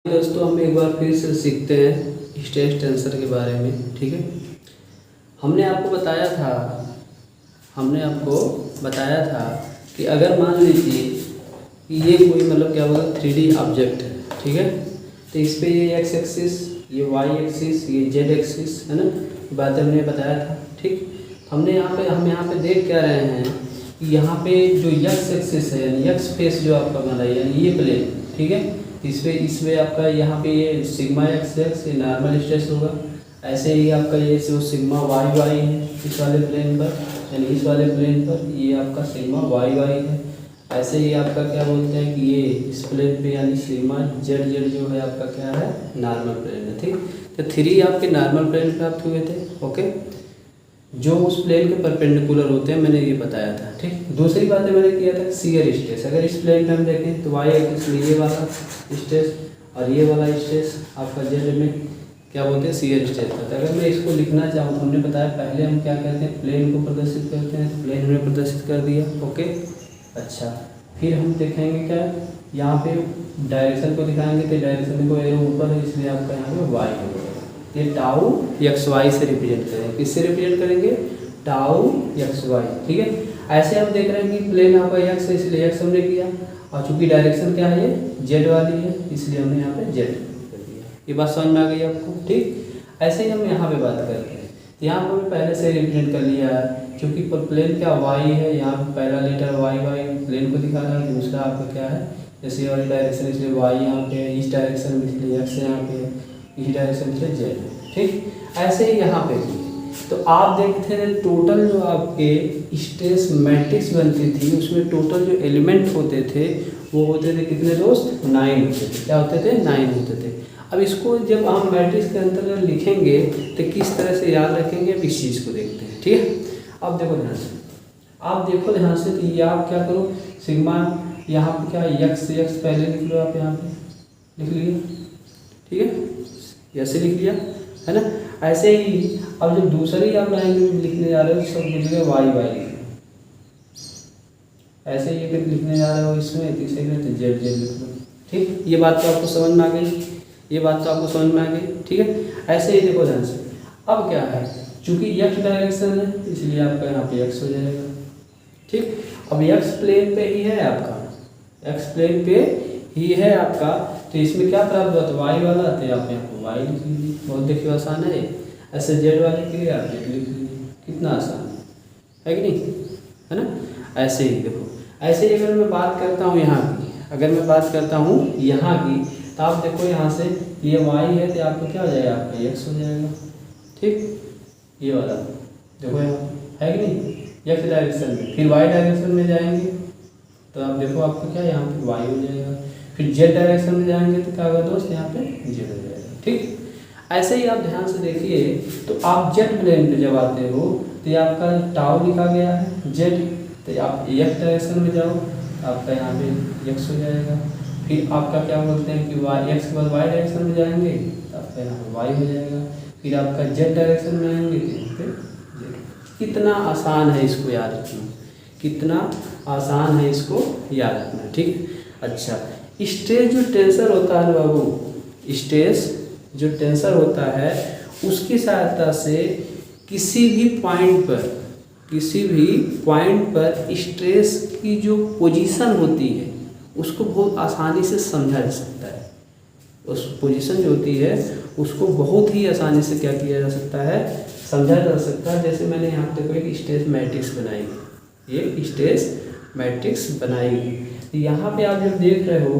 दोस्तों हम एक बार फिर से सीखते हैं स्ट्रेस टेंसर के बारे में। ठीक है, हमने आपको बताया था कि अगर मान लीजिए कि ये कोई मतलब क्या बोलते हैं 3D ऑब्जेक्ट है। ठीक है, तो इस पे ये एक्स एक्सिस, ये वाई एक्सिस, ये जेड एक्सिस है ना, बातें हमने बताया था। ठीक, हम यहाँ पे देख क्या रहे हैं कि यहाँ पे जो यक्स एक्सिस है यानी यक्स फेस जो आपका बना है यानी ये प्लेन। ठीक है, इसमें आपका यहाँ पे ये सिग्मा एक्स एक्स ये नॉर्मल स्ट्रेस होगा। ऐसे ही आपका ये जो सिग्मा वाई वाई है इस वाले प्लेन पर यानी इस वाले प्लेन पर ये आपका सिग्मा वाई वाई है। ऐसे ही आपका क्या बोलते हैं कि ये इस प्लेन पे यानी सिग्मा जेड जेड जो है आपका क्या है नॉर्मल प्लेन है। ठीक, तो 3 आपके नॉर्मल प्लेन प्राप्त हुए थे। ओके, जो उस प्लेन के परपेंडिकुलर होते हैं मैंने ये बताया था। ठीक, दूसरी बात मैंने किया था शियर स्ट्रेस। अगर इस प्लेन पे हम देखें तो वाई एक्सिस में ये वाला स्ट्रेस और ये वाला स्ट्रेस आपका जेड में क्या बोलते हैं शियर स्ट्रेस होता है। अगर मैं इसको लिखना चाहूँ, हमने बताया पहले हम क्या करते हैं प्लेन को प्रदर्शित करते हैं, तो प्लेन हमने प्रदर्शित कर दिया। ओके, अच्छा, फिर हम देखेंगे क्या यहाँ पे डायरेक्शन को दिखाएंगे, तो डायरेक्शन को एरो ऊपर है इसलिए आपका यहाँ पे वाई होगा। ये टाउ एक्स वाई से रिप्रेजेंट करेंगे। किससे रिप्रेजेंट करेंगे? Tau X Y. ठीक है, ऐसे हम देख रहे हैं कि प्लेन आपका एक्स है इसलिए एक्स हमने किया, और चूंकि डायरेक्शन क्या है ये जेड वाली है इसलिए हमने यहाँ पे जेड कर दिया। ये बात समझ में आ गई आपको? ठीक, ऐसे ही हम यहाँ पे बात करते हैं, तो यहाँ पर हमने पहले से रिप्रेजेंट कर लिया है। चूँकि प्लेन क्या वाई है, यहाँ पे पहला लेटर वाई वाई प्लेन को दिखा रहा है, दूसरा आपका क्या है जैसे ये वाली डायरेक्शन इसलिए वाई यहाँ पे है, इस डायरेक्शन में इसलिए एक्स यहाँ पे है, इस डायरेक्शन से जेड है। ठीक, ऐसे ही यहाँ पे भी। तो आप देखते हैं टोटल जो आपके स्ट्रेस मैट्रिक्स बनती थी उसमें टोटल जो एलिमेंट होते थे वो होते थे कितने दोस्त? 9 होते थे। क्या होते थे? 9 होते थे। अब इसको जब हम मैट्रिक्स के अंतर्गत लिखेंगे तो किस तरह से याद रखेंगे, अब इस चीज़ को देखते हैं। ठीक है, अब देखो ध्यान से, तो ये आप क्या करो सिग्मा यहाँ पे क्या यक्स पहले लिख लो, आप यहाँ पे लिख लिए। ठीक है, ऐसे लिख लिया है ना। ऐसे ही अब जब दूसरी आप लाइन में लिखने जा रहे हो सब लिखिएगा वाई वाई लिखिए। ऐसे ही अगर लिखने जा रहे हो इसमें तीसरे में तो जेड जेड लिख लो। ठीक, ये बात तो आपको समझ में आ गई। ठीक है, ऐसे ही देखो ध्यान से। अब क्या है, चूंकि एक्स डायरेक्शन है इसलिए आपका यहाँ पे एक्स हो जाएगा। ठीक, अब एक्स प्लेन पे ही है आपका, तो इसमें क्या प्राप्त हुआ? तो वाई वाला, तो आप यहाँ पर वाई लिख लीजिए। बहुत देखिए आसान है। ऐसे जेड वाले के लिए आप जेड लिख लीजिए, कितना आसान है कि नहीं, है ना। ऐसे ही देखो, ऐसे ही अगर मैं बात करता हूँ यहाँ की, तो आप देखो यहाँ से ये वाई है तो आपको क्या हो जाएगा? आपका एक्स हो जाएगा। ठीक, ये वाला देखो यहाँ है कि नहीं एक्स डायरेक्शन में, फिर वाई डायरेक्शन में जाएंगे तो आप देखो आपको क्या यहाँ पे वाई हो जाएगा, फिर जेड डायरेक्शन में जाएंगे तो क्या होगा दोस्त? यहाँ पे जेड हो जाएगा। ठीक, ऐसे ही आप ध्यान से देखिए, तो आप जेड प्लेन पे जब आते हो तो ये आपका टाउ लिखा गया है जेड, तो आप एक्स डायरेक्शन में जाओ आपका यहाँ पे एक्स हो जाएगा। फिर आपका क्या बोलते हैं कि वाई एक्स के बाद वाई डायरेक्शन में जाएंगे तो आपका यहाँ पे वाई हो जाएगा। फिर आपका जेड डायरेक्शन में आएंगे तो यहाँ पे जेड। कितना आसान है इसको याद रखना। ठीक, अच्छा, स्ट्रेस जो टेंसर होता है बाबू, स्ट्रेस जो टेंसर होता है उसकी सहायता से किसी भी पॉइंट पर स्ट्रेस की जो पोजीशन होती है उसको बहुत आसानी से समझा जा सकता है। उस पोजीशन जो होती है उसको बहुत ही आसानी से क्या किया जा सकता है? समझा जा सकता है। जैसे मैंने यहाँ पे देखो एक स्ट्रेस मैट्रिक्स बनाई, तो यहाँ पे आप जब देख रहे हो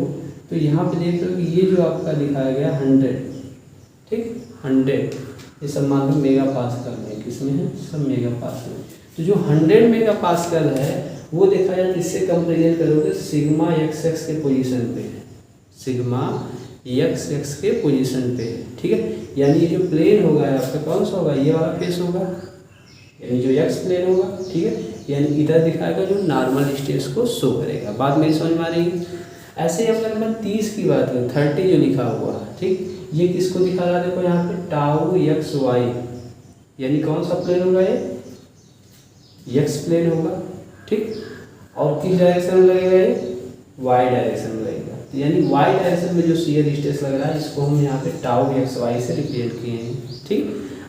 तो यहाँ पे देख रहे हो कि ये जो आपका दिखाया गया 100, ठीक, 100 ये सब मान लो मेगा पास्कल में, किसमें है? सब मेगा पास्कल। तो जो 100 मेगा पास्कल है वो देखा जाए तो इससे कंपेरिजन करोगे सिग्मा एक्स एक्स के पोजीशन पे है, ठीक है। यानी ये जो प्लेन होगा आपका कौन सा होगा? ये वाला फेस होगा, यानी जो एक्स प्लेन होगा। ठीक है, यानी इधर दिखाएगा जो नॉर्मल स्ट्रेस को शो करेगा। बात मेरी समझ में आ रही है? ऐसे ही अगर मैं 30 की बात करूँ, 30 जो लिखा हुआ है, ठीक, ये किसको दिखा रहा है? देखो यहाँ पे टाउ एक्स वाई, यानी कौन सा प्लेन होगा? ये एक्स प्लेन होगा। ठीक, और किस डायरेक्शन में लगेगा? ये वाई डायरेक्शन में लगेगा। यानी वाई डायरेक्शन में जो शियर स्ट्रेस लग रहा है इसको हम यहाँ पे टाउ एक्स वाई से रिप्रेजेंट किए हैं। ठीक,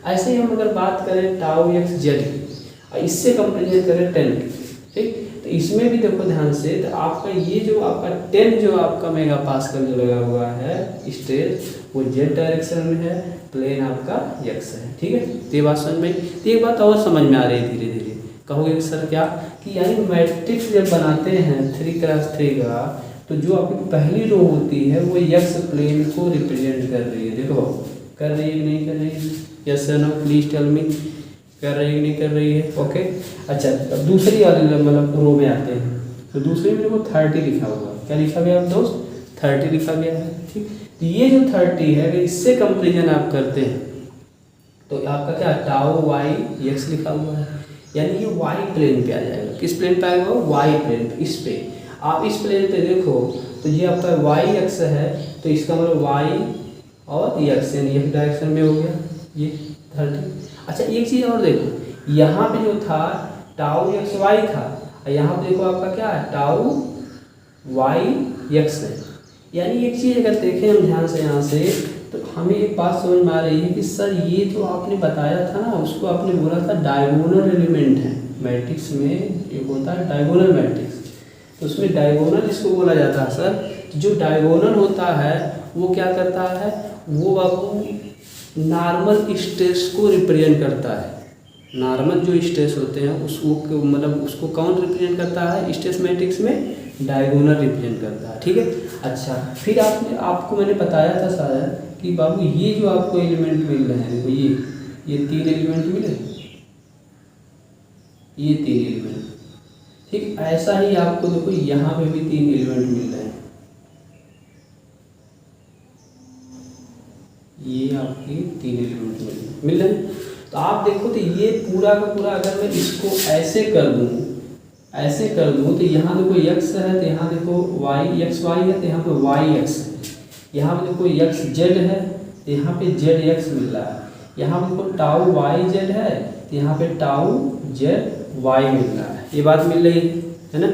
ऐसे ही हम अगर बात करें टाउ एक्स जेड की और इससे कंपेरिजन करें 10 की, ठीक, तो इसमें भी देखो ध्यान से, तो आपका ये जो आपका 10 जो आपका मेगा पास्कल जो लगा हुआ है स्ट्रेस वो जेड डायरेक्शन में है, प्लेन आपका एक्स है। ठीक है, तो ये बात समझ में, तो एक बात और समझ में आ रही है धीरे धीरे, कहोगे सर क्या कि यानी मैट्रिक्स जब बनाते हैं 3x3 का तो जो आपकी पहली रो होती है वो एक्स प्लेन को रिप्रेजेंट कर रही है। देखो कर रही है कि नहीं कर रही है, yes no please tell me, कर रही है कि नहीं कर रही है। ओके, अच्छा अब दूसरी वाली मतलब रो में आते हैं, तो दूसरी में देखो 30 लिखा हुआ, क्या लिखा गया आप दोस्त, 30 लिखा गया है। ठीक, तो ये जो 30 है अगर इससे कंपेरिजन आप करते हैं तो आपका क्या टाउ वाई एक्स लिखा हुआ है, यानी ये वाई प्लेन पे आ जाएगा। किस प्लेन पे आएगा, वाई प्लेन पे। इस पे आप इस प्लेन पे देखो तो ये आपका वाई एक्स है, तो इसका मतलब वाई और एक्स यानी एक डायरेक्शन में हो गया ये 30। अच्छा एक चीज़ और देखो, यहाँ पे जो था टाउ एक्स वाई था और यहाँ पे देखो आपका क्या है टाउ वाई एक्स है। यानी एक चीज़ अगर देखें हम ध्यान से यहाँ से तो हमें एक बात समझ में आ रही है कि सर ये जो आपने बताया था ना उसको आपने बोला था डायगोनल एलिमेंट है मैट्रिक्स में, एक होता है डायगोनल मैट्रिक्स, तो उसमें डायगोनल इसको बोला जाता है सर। जो डायगोनल होता है वो क्या करता है, वो बाबू नॉर्मल स्ट्रेस को रिप्रेजेंट करता है। नॉर्मल जो स्ट्रेस होते हैं उसको मतलब उसको कौन रिप्रेजेंट करता है स्ट्रेस मैट्रिक्स में, डायगोनल रिप्रेजेंट करता है। ठीक है, अच्छा फिर आपको मैंने बताया था शायद कि बाबू ये जो आपको एलिमेंट मिल रहे हैं, देखो ये 3 एलिमेंट मिले, ये 3 एलिमेंट, ठीक ऐसा ही आपको देखो यहाँ पे भी 3 एलिमेंट मिल रहे हैं, ये आपके 3 एलिमेंट मिल रहे हैं। तो आप देखो तो ये पूरा का पूरा अगर मैं इसको ऐसे कर दूँ तो यहाँ देखो x है तो यहाँ देखो y एक्स वाई है तो यहाँ पे y एक्स है, यहाँ पे देखो x जेड है तो यहाँ पे जेड एक्स मिल रहा है, यहाँ पे देखो टाउ वाई जेड है तो यहाँ पे टाउ जेड वाई मिल रहा है। ये बात मिल रही है ना।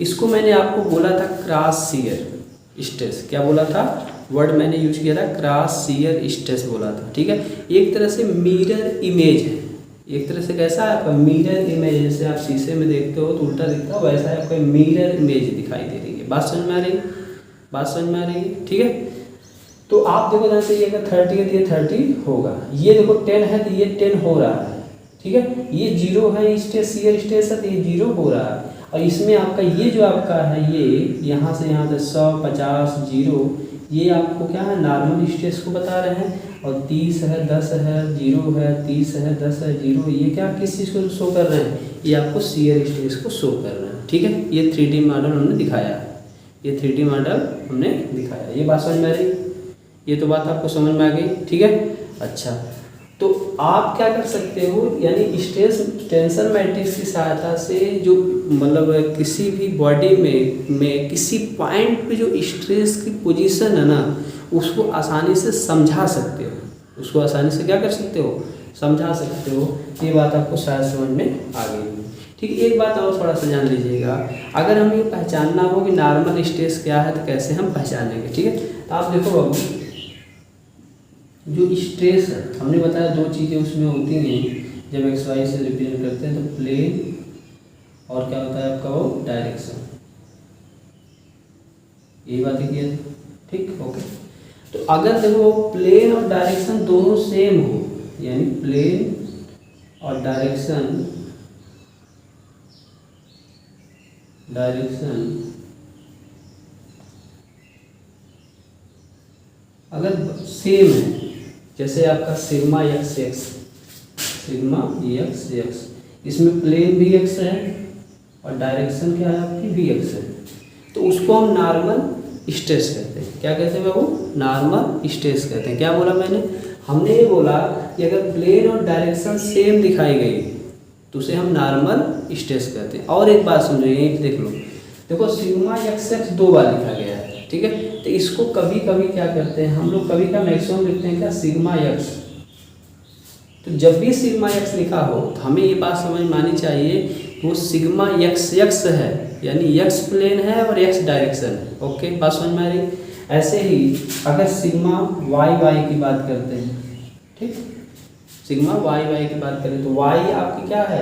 इसको मैंने आपको बोला था क्रॉस शियर स्ट्रेस, क्या बोला था, वर्ड मैंने यूज किया था क्रॉस शियर स्ट्रेस बोला था। ठीक है, एक तरह से मिरर इमेज है, एक तरह से कैसा है आपका मिरर इमेज, जैसे आप शीशे में देखते हो तो उल्टा दिखता है वैसा आपका मिरर इमेज दिखाई दे रही है। बात समझ में आ रही है, बात समझ में आ रही है। ठीक है, तो आप देखो ध्यान से ये अगर 30 है तो ये 30 होगा, ये देखो 10 है तो ये 10 हो रहा है। ठीक है, ये 0 है स्ट्रेस शियर स्ट्रेस है तो ये 0 हो रहा है, और इसमें आपका ये जो आपका है ये यहाँ से यहाँ तक 100 50 0 ये आपको क्या है नॉर्मल स्ट्रेस को बता रहे हैं, और 30 है 10 है 0 है 30 है 10 है 0 ये क्या किस चीज़ को शो कर रहे हैं, ये आपको शियर स्ट्रेस को शो कर रहे हैं। ठीक है, ये 3D मॉडल हमने दिखाया है, ये 3D मॉडल हमने दिखाया, ये बात समझ में आ रही, ये तो बात आपको समझ में आ गई। ठीक है, अच्छा तो आप क्या कर सकते हो, यानी स्ट्रेस टेंशन मैट्रिक्स की सहायता से जो मतलब किसी भी बॉडी में किसी पॉइंट पे जो स्ट्रेस की पोजीशन है ना उसको आसानी से समझा सकते हो, उसको आसानी से क्या कर सकते हो, समझा सकते हो। ये बात आपको शायद समझ में आ गई। ठीक, एक बात और थोड़ा सा जान लीजिएगा, अगर हमें ये पहचानना हो कि नॉर्मल स्ट्रेस क्या है तो कैसे हम पहचानेंगे। ठीक है, तो आप देखो बाबू जो स्ट्रेस है हमने बताया 2 चीज़ें उसमें होती हैं जब एक्स वाई से रिप्रेजेंट करते हैं, तो प्लेन और क्या होता है आपका वो डायरेक्शन, यही बात है। ठीक, ओके, तो अगर देखो प्लेन और डायरेक्शन दोनों सेम हो, यानी प्लेन और डायरेक्शन अगर सेम है, जैसे आपका सिग्मा एक्स एक्स, इसमें प्लेन भी एक्स है और डायरेक्शन क्या है आपकी भी एक्स है, तो उसको हम नॉर्मल स्ट्रेस कहते हैं। क्या कहते हैं बाबू, नॉर्मल स्ट्रेस कहते हैं। क्या बोला मैंने, हमने ये बोला कि अगर प्लेन और डायरेक्शन सेम दिखाई गई तो उसे हम नॉर्मल स्ट्रेस कहते हैं। और एक बात समझो, यहीं देख लो, देखो सिग्मा एक्स 2 बार लिखा गया है। ठीक है, तो इसको कभी कभी क्या करते हैं हम लोग, कभी का मैक्सिमम लिखते हैं क्या सिग्मा एक्स, तो जब भी सिग्मा एक्स लिखा हो तो हमें ये बात समझ में आनी चाहिए वो सिग्मा एक्स एक्स है, यानी एक्स प्लेन है और एक्स डायरेक्शन है। ओके, बात समझ में आ रही। ऐसे ही अगर सिग्मा वाई वाई की बात करते हैं, ठीक, सिग्मा वाई वाई की बात करें तो वाई आपकी क्या है,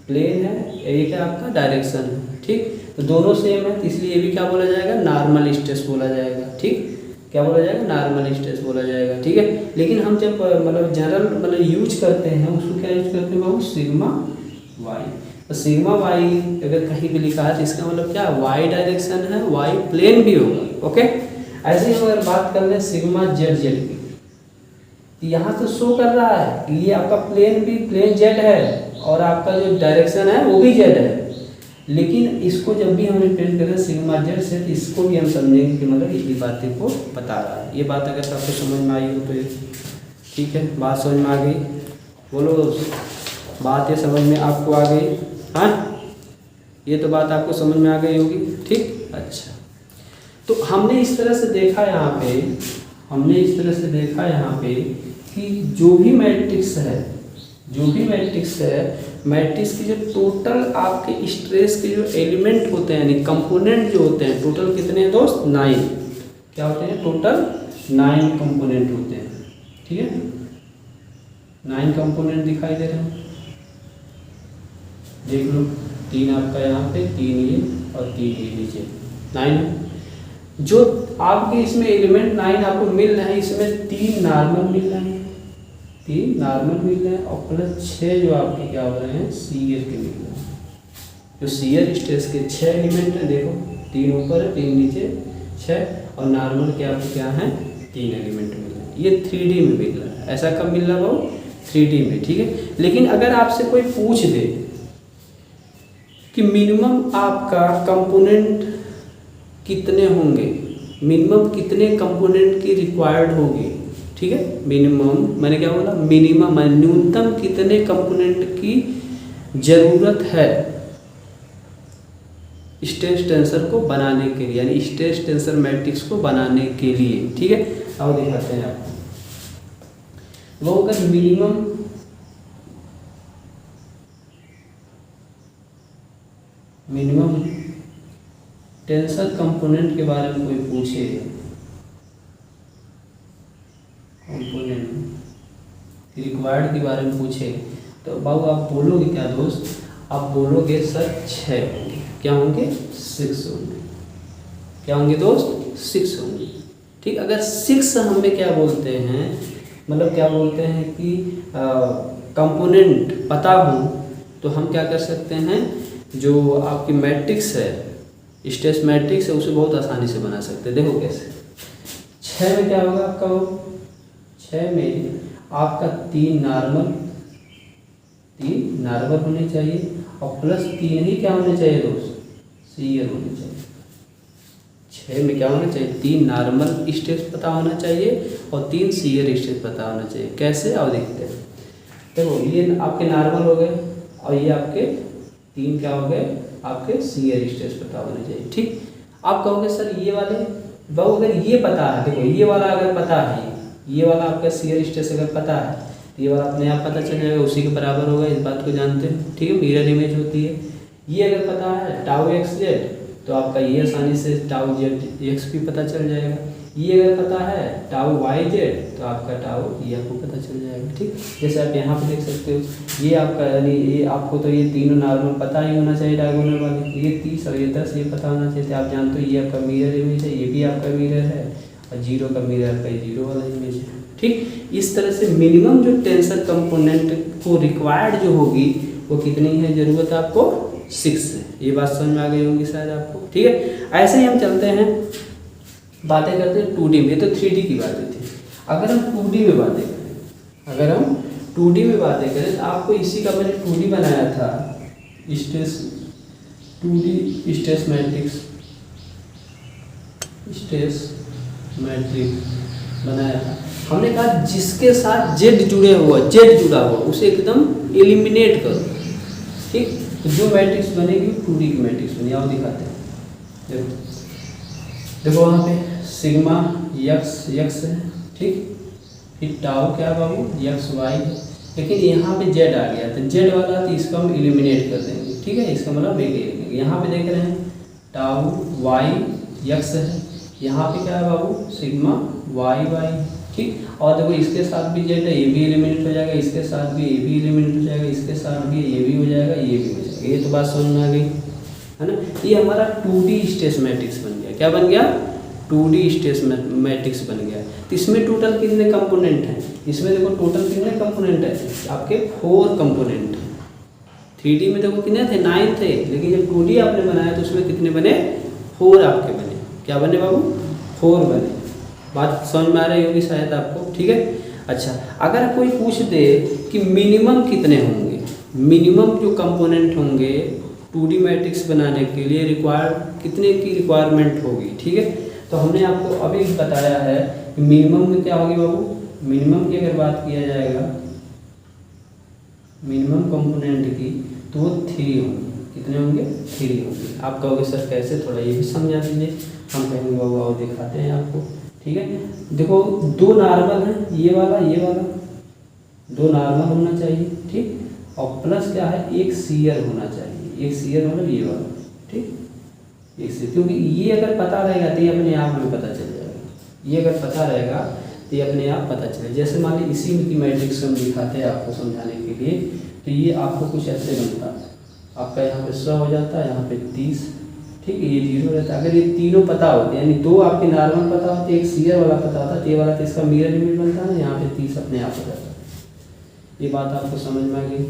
प्लेन है, एक है आपका डायरेक्शन है, ठीक। तो दोनों सेम है, इसलिए ये भी क्या बोला जाएगा, नॉर्मल स्ट्रेस बोला जाएगा, ठीक। क्या बोला जाएगा, नॉर्मल स्ट्रेस बोला जाएगा, ठीक है। लेकिन हम जब मतलब जनरल मतलब यूज करते हैं उसको क्या यूज करते हैं बाबू, सिग्मा वाई। तो सिग्मा वाई अगर कहीं भी लिखा है तो इसका मतलब क्या, वाई डायरेक्शन है, वाई प्लेन भी होगा। ओके, ऐसे ही अगर बात कर ले सिग्मा जेड जेड की, तो यहाँ तो शो कर रहा है कि ये आपका प्लेन भी प्लेन जेड है और आपका जो डायरेक्शन है वो भी जेड है। लेकिन इसको जब भी हम रिप्रेजेंट करें सिग्मा जेड से, तो इसको भी हम समझेंगे कि मतलब यही बातें को बता रहा है। ये बात अगर आपको समझ में आई हो तो ठीक है, बात समझ में आ गई, बोलो बात ये समझ में आपको आ गई, हाँ, ये तो बात आपको समझ में आ गई होगी, ठीक। अच्छा, तो हमने इस तरह से देखा यहाँ पे, हमने इस तरह से देखा यहाँ पे कि जो भी मैट्रिक्स है, जो भी मैट्रिक्स है, मैट्रिक्स की जो टोटल आपके स्ट्रेस के जो एलिमेंट होते हैं यानी कंपोनेंट जो होते हैं, टोटल कितने हैं दोस्त, 9। क्या होते हैं, टोटल 9 कंपोनेंट होते हैं, ठीक है। 9 कंपोनेंट दिखाई दे रहे हैं, देख लो, 3 आपका यहाँ पे, 3 ये और 3 ये नीचे, 9। जो आपके इसमें एलिमेंट 9 आपको मिल रहे हैं, इसमें 3 नॉर्मल मिल रहे हैं, 3 नॉर्मल मिल रहे हैं और प्लस 6 जो आपके क्या हो रहे हैं, सीयर के मिल रहे हैं। जो सीयर स्ट्रेस के 6 एलिमेंट हैं, देखो 3 ऊपर है, 3 नीचे, 6 और नॉर्मल के आपको क्या है, 3 एलिमेंट मिल रहे हैं। ये 3D में मिल रहा है। ऐसा कब मिल रहा है वो, 3D में, ठीक है। लेकिन अगर आपसे कोई पूछ दे कि मिनिमम आपका कंपोनेंट कितने होंगे, मिनिमम कितने कंपोनेंट की रिक्वायर्ड होगी, ठीक है। मिनिमम मैंने क्या बोला, मिनिमम न्यूनतम कितने कंपोनेंट की जरूरत है स्ट्रेस टेंसर को बनाने के लिए, यानी स्ट्रेस टेंसर मैट्रिक्स को बनाने के लिए, ठीक है। अब दिखाते हैं आपको, वो अगर मिनिमम टेंसर कंपोनेंट के बारे में कोई पूछे, कंपोनेंट रिक्वायर्ड के बारे में पूछे, तो बाबू आप बोलोगे क्या दोस्त, आप बोलोगे सर 6 होंगे। क्या होंगे, 6 होंगे। क्या होंगे दोस्त, 6 होंगे, ठीक। अगर 6 हमें क्या बोलते हैं, मतलब क्या बोलते हैं कि कंपोनेंट पता हो, तो हम क्या कर सकते हैं, जो आपकी मैट्रिक्स है, स्ट्रेस मैट्रिक्स है, उसे बहुत आसानी से बना सकते हैं। देखो कैसे, 6 में क्या होगा आपका, 6 में आपका 3 नॉर्मल होने चाहिए और प्लस 3 ही क्या होने चाहिए दोस्त, सीयर होने चाहिए। 6 में क्या होना चाहिए, 3 नॉर्मल स्ट्रेस पता होना चाहिए और 3 सीयर स्ट्रेस पता होना चाहिए। कैसे, आओ देखते हैं। देखो ये आपके नॉर्मल हो गए और ये आपके 3 क्या हो गए, आपके सीयर स्ट्रेस पता होने चाहिए, ठीक। आप कहोगे सर ये वाले बहु अगर ये पता है, देखो ये वाला अगर पता है, ये वाला आपका सीयर स्ट्रेस अगर पता है, तो ये वाला अपने आप पता चल जाएगा, उसी के बराबर होगा, इस बात को जानते हैं, ठीक है। मिरर इमेज होती है। ये अगर पता है टाउ एक्स जेड, तो आपका ये आसानी से टाउ जेड एक्स भी पता चल जाएगा। ये अगर पता है टाउ वाई जेड, तो आपका टाउ ये आपको पता चल जाएगा, ठीक। जैसे आप यहाँ पे देख सकते हो, ये आपका यानी ये आपको तो ये तीनों नॉर्मल पता ही होना चाहिए, डायगोनल वाले, ये 30 और ये 10 ये पता होना चाहिए। आप जानते हो ये आपका मिरर इमेज है, ये भी आपका मिरर है और 0 का मिरर आपका 0 वाला इमेज है, ठीक। इस तरह से मिनिमम जो टेंसर कंपोनेंट को रिक्वायर्ड जो होगी वो कितनी है जरूरत आपको, 6 है। ये बात समझ में आ गई होगी शायद आपको, ठीक है। ऐसे ही हम चलते हैं, बातें करते हैं 2D में। ये तो 3D की बातें थी। अगर हम 2D में बातें करें, अगर हम 2D में बातें करें, तो आपको इसी का मैंने 2D बनाया था, stress 2D stress matrix, stress matrix बनाया था। हमने कहा जिसके साथ जेड जुड़ा हुआ उसे एकदम एलिमिनेट करो, ठीक। तो जो मैट्रिक्स बनेगी 2D की मैट्रिक्स बनी। आओ दिखाते हैं, देखो वहाँ पे सिग्मा यक्स है, ठीक। फिर टाउ क्या बाबू, यक्स वाई है। लेकिन यहाँ पे जेड आ गया, तो जेड वाला तो इसको हम एलिमिनेट कर देंगे, ठीक है, इसका मतलब एक ये लिखेंगे। यहाँ पे देख रहे हैं टाउ वाई एक्स है, यहाँ पे क्या है बाबू सिग्मा वाई वाई, ठीक। और देखो इसके साथ भी जेड है, ये भी एलिमिनेट हो जाएगा, इसके साथ भी ये भी एलिमिनेट हो जाएगा, इसके साथ भी ये भी हो जाएगा, ये भी हो जाएगा। ये तो बात समझ में आ गई है ना। ये हमारा 2D स्टेस मैट्रिक्स बन गया। क्या बन गया? 2D स्टेस मैट्रिक्स बन गया। तो इसमें टोटल कितने कंपोनेंट हैं? इसमें देखो टोटल कितने कंपोनेंट है आपके? 4 कंपोनेंट। 3D में देखो कितने थे? 9 थे, लेकिन जब 2D आपने बनाया तो उसमें कितने बने? 4 आपके बने। क्या बने बाबू? 4 बने। बात समझ में आ रही होगी शायद आपको, ठीक है। अच्छा, अगर कोई पूछ दे कि मिनिमम कितने होंगे, मिनिमम जो कंपोनेंट होंगे 2D मैट्रिक्स बनाने के लिए कितने की रिक्वायरमेंट होगी, ठीक है। तो हमने आपको अभी बताया है कि मिनिमम में क्या होगी बाबू? मिनिमम की अगर बात किया जाएगा मिनिमम कंपोनेंट की, तो वो 3 होंगे। कितने होंगे? 3 होंगे। आप कहोगे सर कैसे, थोड़ा ये भी समझा दीजिए। हम कहेंगे बाबू और दिखाते हैं आपको, ठीक है। देखो 2 नॉर्मल हैं, ये वाला 2 नॉर्मल होना चाहिए, ठीक। और प्लस क्या है? एक सीयर होना चाहिए। एक सीयर मतलब ये वाला, ठीक। एक से, क्योंकि ये अगर पता रहेगा तो ये अपने आप में पता चल जाएगा। ये अगर पता रहेगा तो ये अपने आप पता चले। जैसे मान लीजिए इसी की मैट्रिक्स हम दिखाते हैं आपको समझाने के लिए। तो ये आपको कुछ ऐसे बनता है, आपका यहाँ पे 100 हो जाता है, यहाँ पे 30, ठीक है। ये 0 रहता है। अगर ये तीनों पता होते यानी 2 आपके नॉर्मल पता होते, एक सीयर वाला पता होता, तो ये वाला तो इसका मिरर इमेज बनता है, यहाँ पे 30 अपने आप हो जाता है। ये बात आपको समझ में आ गई?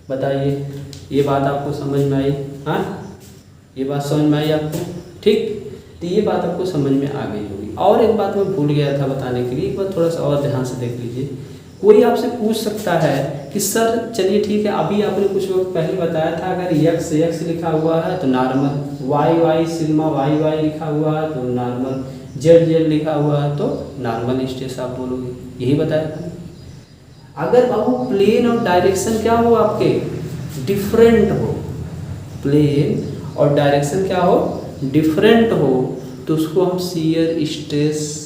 बताइए, ये बात आपको समझ में आई? हाँ, ये बात समझ में आई आपको, ठीक। तो ये बात आपको समझ में आ गई होगी। और एक बात मैं भूल गया था बताने के लिए, एक बार थोड़ा सा और ध्यान से देख लीजिए। कोई आपसे पूछ सकता है कि सर चलिए ठीक है, अभी आपने कुछ वक्त पहले बताया था अगर यक्स यक्स लिखा हुआ है तो normal, Y Y sigma Y Y लिखा हुआ है तो नॉर्मल, जेड जेड लिखा हुआ है तो नॉर्मल स्टेस आप बोलोगे, यही बताया था। अगर बाबू प्लेन और डायरेक्शन क्या हो आपके? डिफरेंट हो, प्लेन और डायरेक्शन क्या हो? डिफरेंट हो, तो उसको हम शियर स्ट्रेस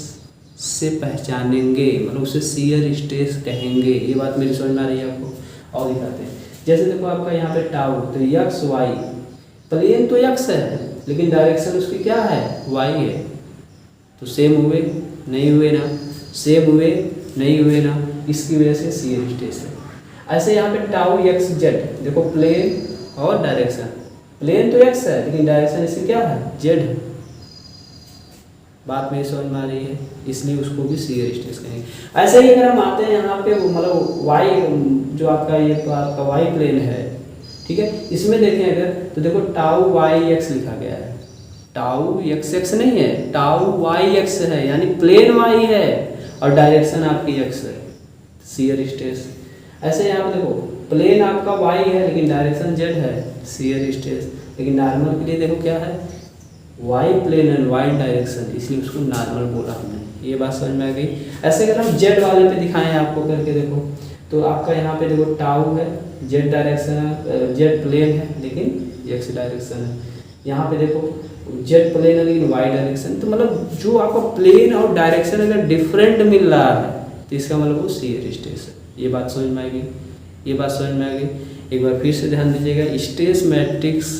से पहचानेंगे, मतलब उसे शियर स्ट्रेस कहेंगे। ये बात मेरी समझ में आ रही है आपको? और दिखाते हैं। जैसे देखो आपका यहाँ पे टाउ, तो यक्स वाई, प्लेन तो यक्स है लेकिन डायरेक्शन उसकी क्या है? वाई है। तो सेम हुए? नहीं हुए ना। सेम हुए? नहीं हुए ना। इसकी वजह से शियर स्ट्रेस है। ऐसे यहाँ पे टाउ यक्स जेड, देखो प्लेन और डायरेक्शन, प्लेन तो एक्स है लेकिन डायरेक्शन इसकी क्या है? जेड है। बात मेरी समझ में आ रही है? इसलिए उसको भी शियर स्ट्रेस कहेंगे। ऐसे ही अगर हम आते हैं यहाँ पे, मतलब वाई जो आपका ये तो आपका वाई प्लेन है, ठीक है। इसमें देखें अगर तो देखो टाउ वाई एक्स लिखा गया है, टाउ एक्स एक्स नहीं है, टाउ वाई एक्स है, यानी प्लेन वाई है और डायरेक्शन आपकी एक्स है, शियर स्ट्रेस। ऐसे यहाँ पे देखो प्लेन आपका वाई है लेकिन डायरेक्शन जेड है, शियर स्ट्रेस। लेकिन नॉर्मल के लिए देखो क्या है? Y plane and Y direction, इसलिए उसको नॉर्मल बोला हमने। ये बात समझ में आ गई? ऐसे अगर हम जेड वाले पे दिखाएं आपको करके देखो, तो आपका यहाँ पे देखो टाउ है, जेड डायरेक्शन है, जेड प्लेन है लेकिन एक्स डायरेक्शन है। यहाँ पे देखो जेड प्लेन है लेकिन वाई डायरेक्शन। तो मतलब जो आपका प्लेन और डायरेक्शन अगर डिफरेंट मिल रहा है तो इसका मतलब वो शियर स्ट्रेस है। ये बात समझ में आ गई? ये बात समझ में आ गई? एक बार फिर से ध्यान दीजिएगा। स्ट्रेस मैट्रिक्स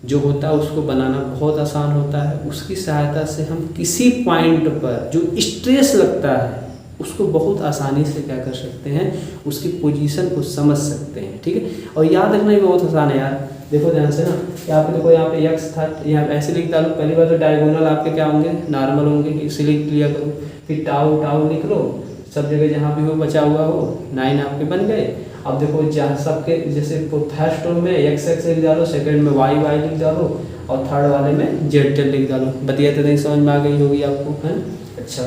जो होता है उसको बनाना बहुत आसान होता है। उसकी सहायता से हम किसी पॉइंट पर जो स्ट्रेस लगता है उसको बहुत आसानी से क्या कर सकते हैं? उसकी पोजीशन को समझ सकते हैं, ठीक है। और याद रखना भी बहुत आसान है यार। देखो ध्यान से ना, कि आपको देखो यहाँ पे एक्स था, यहाँ ऐसे लिख डालो। पहली बार तो डायगोनल आपके क्या होंगे? नॉर्मल होंगे, इसे लिख लिया करो। फिर टाउ टाउ लिख लो, सब जगह जहाँ भी वो बचा हुआ हो 9 आपके बन गए। अब देखो जहाँ सबके जैसे फर्स्ट रो में एक्स एक्स लिख डालो, सेकंड में वाई वाई लिख डालो और थर्ड वाले में जेड जेड लिख डालो। बतिया तो नहीं समझ में आ गई होगी आपको, है ना? अच्छा,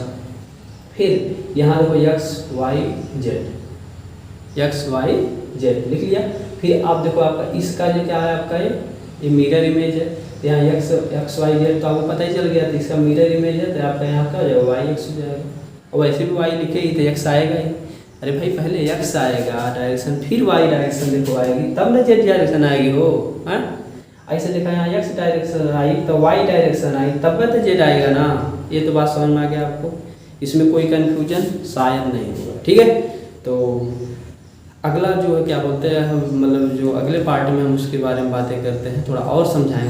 फिर यहाँ देखो X Y Z, X Y Z लिख लिया। फिर आप देखो आपका इसका जो क्या है, आपका ये मिरर इमेज है। यहाँ एक्स वाई जेड तो आपको पता ही चल गया था, इसका मिरर इमेज है तो आपका यहाँ क्या हो जाएगा? वाई एक्स हो जाएगा। और वैसे भी वाई लिखे ही तो एक्स आएगा ही। अरे भाई पहले एक्स आएगा डायरेक्शन, फिर वाई डायरेक्शन देखो आएगी, तब ना जेड डायरेक्शन आएगी हो, हैं? ऐसे देखा यहाँ एक्स डायरेक्शन आई तो वाई डायरेक्शन आई, तब तो जेड आएगा ना। ये तो बात समझ में आ गया आपको? इसमें कोई कन्फ्यूजन शायद नहीं होगा, ठीक है। तो अगला जो है क्या बोलते हैं हम, मतलब जो अगले पार्ट में हम उसके बारे में बातें करते हैं, थोड़ा और समझाएंगे।